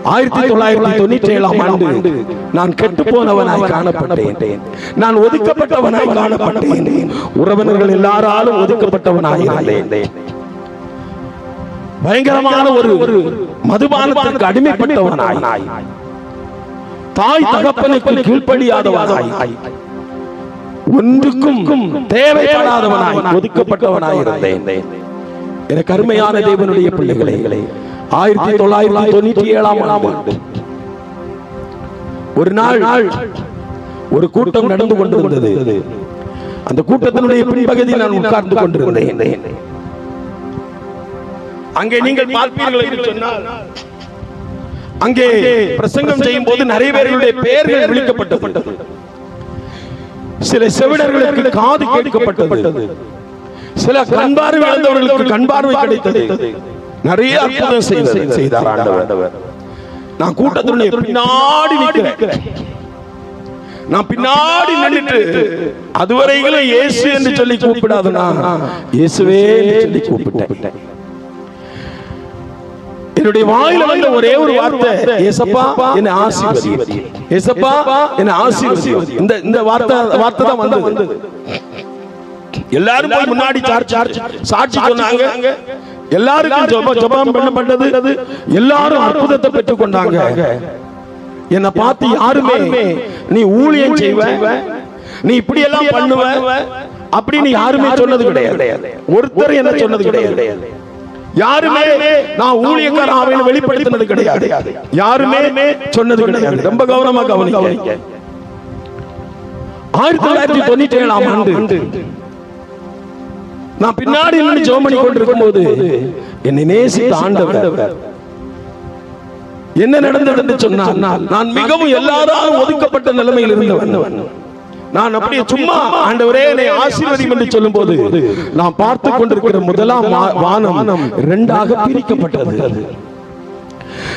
1997 ஆண்டு நான் கெட்டு போனவனாய் காணப்பட்டேன். நான் ஒதுக்கப்பட்டவனாய் காணப்பட்டேன். உறவினர்கள் எல்லாராலும் ஒதுக்கப்பட்டவனாய் இருந்தேன். பயங்கரமான ஒரு மதுபானத்திற்கு அடிமைப்பட்டவனாய், தாய் தகப்பனுக்கு கீழ்ப்படியாதவனாய், ஒன்றுக்கும் தேவைப்படாதவனாய், ஒதுக்கப்பட்டவனாய் இருந்தேன். எனக்கு அருமையான தேவனுடைய பிள்ளைகளே, 1997 ஆண்டு ஒரு நாள் ஒரு கூட்டம் நடந்து கொண்டிருந்தது. அந்த கூட்டத்தினுடைய பின்பகுதியில் நான் உட்கார்ந்து கொண்டிருந்தேன். அங்கே நீங்கள் பார்ப்பீர்கள் என்று சொன்னால், அங்கே பிரசங்கம் செய்யும் போது நிறைய பேர்களுடைய பெயர்கள் விளிக்கப்பட்டது. சில செவிடர்களுக்கு காது கேட்கப்பட்டது. சில கண்பார்வை இழந்தவர்களுக்கு கண்பார்வை கிடைத்தது. நிறைய அற்புதம் செய்தார் ஆண்டவர். நான் கூட்டத்தினுடைய பின்னாடி நிற்கிறேன். நான் பின்னாடி நின்னுட்டு அதுவரையிலும் இயேசு என்று சொல்லி கூப்பிடாதனா இயேசுவே என்று சொல்லி கூப்பிட்டேன். என்னுடைய வாயில வந்த ஒரே ஒரு வார்த்தை, ஏசப்பா என்னை ஆசீர்வதி, ஏசப்பா என்னை ஆசீர்வதி. இந்த வார்த்தை தான் வந்தது. எல்லாரும் போய் முன்னாடி சாட்சி சொன்னாங்க. எல்லாருக்கும் ஜெபம் பண்ணப்பட்டது. எல்லாரும் அற்புதத்தை பெற்றுக் கொண்டாங்க. என்னை பார்த்து யாருமே நீ ஊழியம் செய்வ, நீ இப்படி எல்லாம் பண்ணுவ அப்படின்னு யாருமே சொன்னது கிடையாது. ஒருத்தர் என்ன சொன்னது கிடையாது. யாருமே நான் ஊழியக்காரன் ஆவேன்னு வெளிப்படுத்தினது கிடையாது. யாருமே சொன்னது கிடையாது. ரொம்ப கவனமா கவனிக்க. 1997 ஆண்டு நான் பின்னாடி நின்று ஜெபம் பண்ணி கொண்டிருக்கும் போது என்னை நேசித்த ஆண்டவர் என்ன நடந்தது என்று சொன்னால், நான் மிகவும் எல்லாராலும் ஒதுக்கப்பட்ட நிலைமையில் இருந்தவன். நான் அப்படியே சும்மா ஆண்டவரே என்னை ஆசீர்வதியும் என்று சொல்லும் போது நான் பார்த்து கொண்டிருக்கிற முதலாம் வானம் இரண்டாக பிரிக்கப்பட்டது.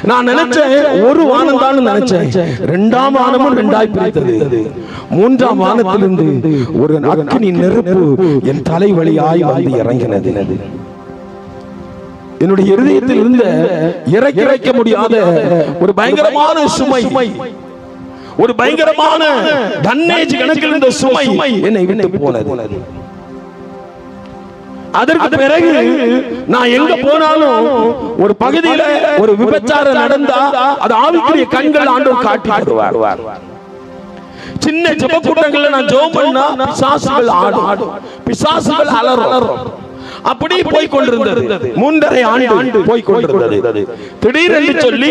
நான் நினைச்சேன் ஒரு வானம் தான் நினைச்சேன். இரண்டாம் வானமும் இரண்டாய் பிரித்தது. மூன்றாம் வானத்திலிருந்து ஒரு அக்கினி நெருப்பு என் தலை வழியாய் வந்து இறங்கினது. என்னுடைய இருதயத்தில் இருந்த இறக்க முடியாத ஒரு பயங்கரமான சுமை, ஒரு பயங்கரமான டன்னேஜ் கணக்கில் இருந்த சுமை என்னை விட்டு போனது. அதற்கு பிறகு நான் எங்க போனாலும் ஒரு பகுதியில ஒரு விபச்சாரம் நடந்தா அது ஆவிக்குரிய கண்கள் ஆண்டவர் காட்டி வருவார். சின்ன ஜெப கூட்டங்கள்ல நான் ஜெபம் பண்ணா பிசாசுகள் ஆடும், பிசாசுகள் அலறும். அப்படி போய் கொண்டிருந்தது. 3.5 ஆண்டு போய் கொண்டிருந்தது. திடீரென்று சொல்லி